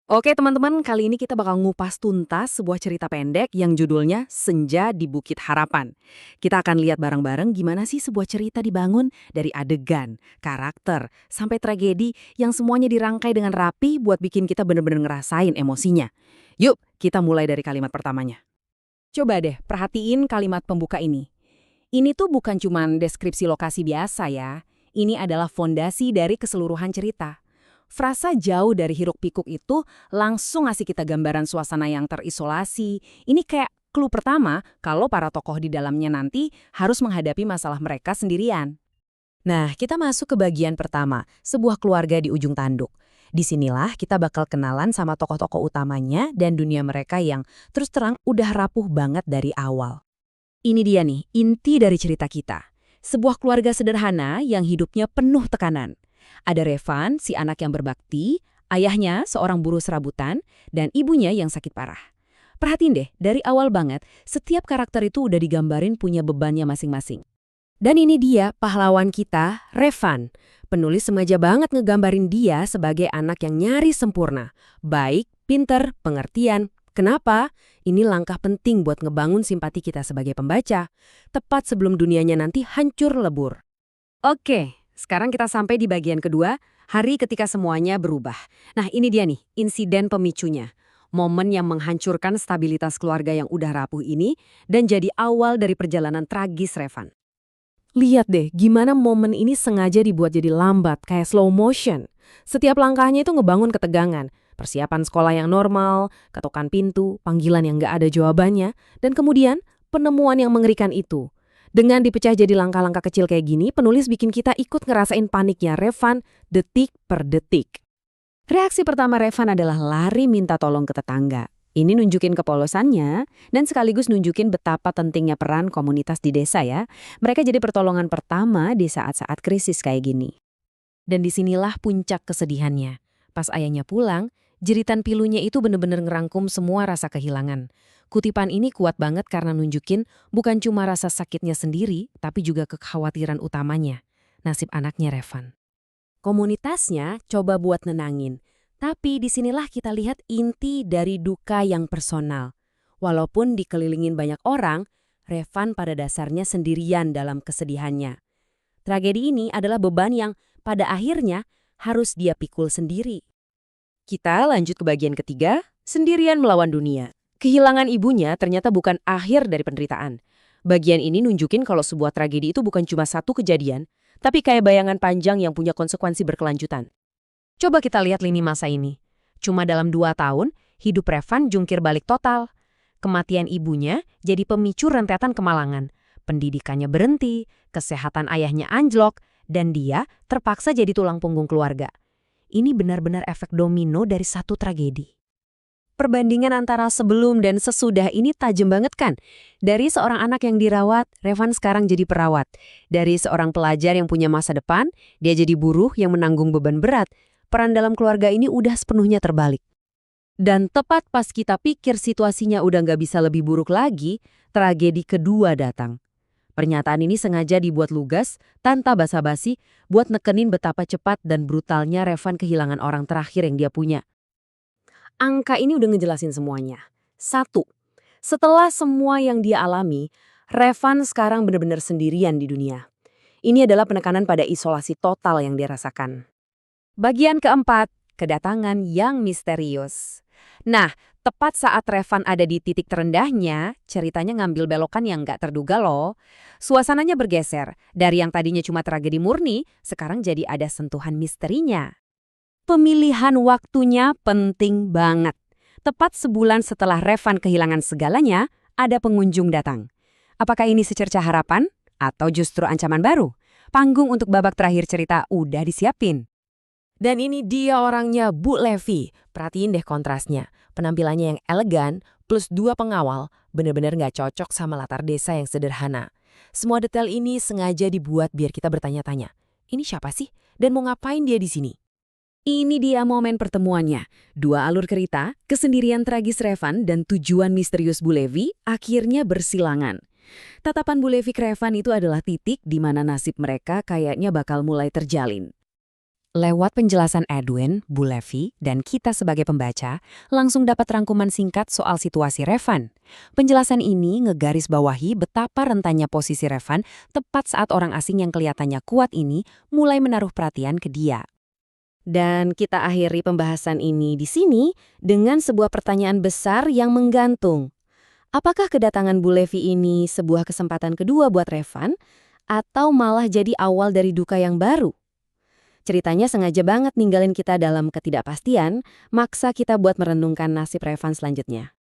Oke teman-teman, kali ini kita bakal ngupas tuntas sebuah cerita pendek yang judulnya Senja di Bukit Harapan. Kita akan lihat bareng-bareng gimana sih sebuah cerita dibangun dari adegan, karakter, sampai tragedi yang semuanya dirangkai dengan rapi buat bikin kita bener-bener ngerasain emosinya. Yuk, kita mulai dari kalimat pertamanya. Coba deh perhatiin kalimat pembuka ini. Ini tuh bukan cuma deskripsi lokasi biasa ya. Ini adalah fondasi dari keseluruhan cerita. Frasa jauh dari hiruk-pikuk itu langsung ngasih kita gambaran suasana yang terisolasi. Ini kayak clue pertama kalau para tokoh di dalamnya nanti harus menghadapi masalah mereka sendirian. Nah, kita masuk ke bagian pertama, sebuah keluarga di ujung tanduk. Disinilah kita bakal kenalan sama tokoh-tokoh utamanya dan dunia mereka yang terus terang udah rapuh banget dari awal. Ini dia nih, inti dari cerita kita. Sebuah keluarga sederhana yang hidupnya penuh tekanan. Ada Revan, si anak yang berbakti, ayahnya seorang buruh serabutan, dan ibunya yang sakit parah. Perhatiin deh, dari awal banget, setiap karakter itu udah digambarin punya bebannya masing-masing. Dan ini dia pahlawan kita, Revan. Penulis sengaja banget ngegambarin dia sebagai anak yang nyaris sempurna. Baik, pinter, pengertian. Kenapa? Ini langkah penting buat ngebangun simpati kita sebagai pembaca. Tepat sebelum dunianya nanti hancur lebur. Oke, sekarang kita sampai di bagian kedua, hari ketika semuanya berubah. Nah ini dia nih, insiden pemicunya. Momen yang menghancurkan stabilitas keluarga yang udah rapuh ini dan jadi awal dari perjalanan tragis Revan. Lihat deh, gimana momen ini sengaja dibuat jadi lambat, kayak slow motion. Setiap langkahnya itu ngebangun ketegangan. Persiapan sekolah yang normal, ketukan pintu, panggilan yang nggak ada jawabannya, dan kemudian penemuan yang mengerikan itu. Dengan dipecah jadi langkah-langkah kecil kayak gini, penulis bikin kita ikut ngerasain paniknya Revan detik per detik. Reaksi pertama Revan adalah lari minta tolong ke tetangga. Ini nunjukin kepolosannya dan sekaligus nunjukin betapa pentingnya peran komunitas di desa ya. Mereka jadi pertolongan pertama di saat-saat krisis kayak gini. Dan disinilah puncak kesedihannya. Pas ayahnya pulang, jeritan pilunya itu bener-bener ngerangkum semua rasa kehilangan. Kutipan ini kuat banget karena nunjukin bukan cuma rasa sakitnya sendiri, tapi juga kekhawatiran utamanya, nasib anaknya Revan. Komunitasnya coba buat nenangin, tapi disinilah kita lihat inti dari duka yang personal. Walaupun dikelilingin banyak orang, Revan pada dasarnya sendirian dalam kesedihannya. Tragedi ini adalah beban yang pada akhirnya harus dia pikul sendiri. Kita lanjut ke bagian ketiga, sendirian melawan dunia. Kehilangan ibunya ternyata bukan akhir dari penderitaan. Bagian ini nunjukin kalau sebuah tragedi itu bukan cuma satu kejadian, tapi kayak bayangan panjang yang punya konsekuensi berkelanjutan. Coba kita lihat lini masa ini. Cuma dalam 2 tahun, hidup Revan jungkir balik total. Kematian ibunya jadi pemicu rentetan kemalangan. Pendidikannya berhenti, kesehatan ayahnya anjlok, dan dia terpaksa jadi tulang punggung keluarga. Ini benar-benar efek domino dari satu tragedi. Perbandingan antara sebelum dan sesudah ini tajam banget kan? Dari seorang anak yang dirawat, Revan sekarang jadi perawat. Dari seorang pelajar yang punya masa depan, dia jadi buruh yang menanggung beban berat. Peran dalam keluarga ini udah sepenuhnya terbalik. Dan tepat pas kita pikir situasinya udah nggak bisa lebih buruk lagi, tragedi kedua datang. Pernyataan ini sengaja dibuat lugas, tanpa basa-basi, buat nekenin betapa cepat dan brutalnya Revan kehilangan orang terakhir yang dia punya. Angka ini udah ngejelasin semuanya. 1. Setelah semua yang dia alami, Revan sekarang benar-benar sendirian di dunia. Ini adalah penekanan pada isolasi total yang dia rasakan. Bagian keempat, kedatangan yang misterius. Nah, tepat saat Revan ada di titik terendahnya, ceritanya ngambil belokan yang nggak terduga loh. Suasananya bergeser, dari yang tadinya cuma tragedi murni, sekarang jadi ada sentuhan misterinya. Pemilihan waktunya penting banget. Tepat sebulan setelah Revan kehilangan segalanya, ada pengunjung datang. Apakah ini secerca harapan? Atau justru ancaman baru? Panggung untuk babak terakhir cerita udah disiapin. Dan ini dia orangnya, Bu Levi. Perhatiin deh kontrasnya. Penampilannya yang elegan plus 2 pengawal bener-bener nggak cocok sama latar desa yang sederhana. Semua detail ini sengaja dibuat biar kita bertanya-tanya. Ini siapa sih? Dan mau ngapain dia di sini? Ini dia momen pertemuannya. 2 alur cerita, kesendirian tragis Revan dan tujuan misterius Bu Levi akhirnya bersilangan. Tatapan Bu Levi ke Revan itu adalah titik di mana nasib mereka kayaknya bakal mulai terjalin. Lewat penjelasan Edwin, Bu Levi, dan kita sebagai pembaca, langsung dapat rangkuman singkat soal situasi Revan. Penjelasan ini ngegarisbawahi betapa rentannya posisi Revan tepat saat orang asing yang kelihatannya kuat ini mulai menaruh perhatian ke dia. Dan kita akhiri pembahasan ini di sini dengan sebuah pertanyaan besar yang menggantung. Apakah kedatangan Bu Levi ini sebuah kesempatan kedua buat Revan, atau malah jadi awal dari duka yang baru? Ceritanya sengaja banget ninggalin kita dalam ketidakpastian, maksa kita buat merenungkan nasib Revan selanjutnya.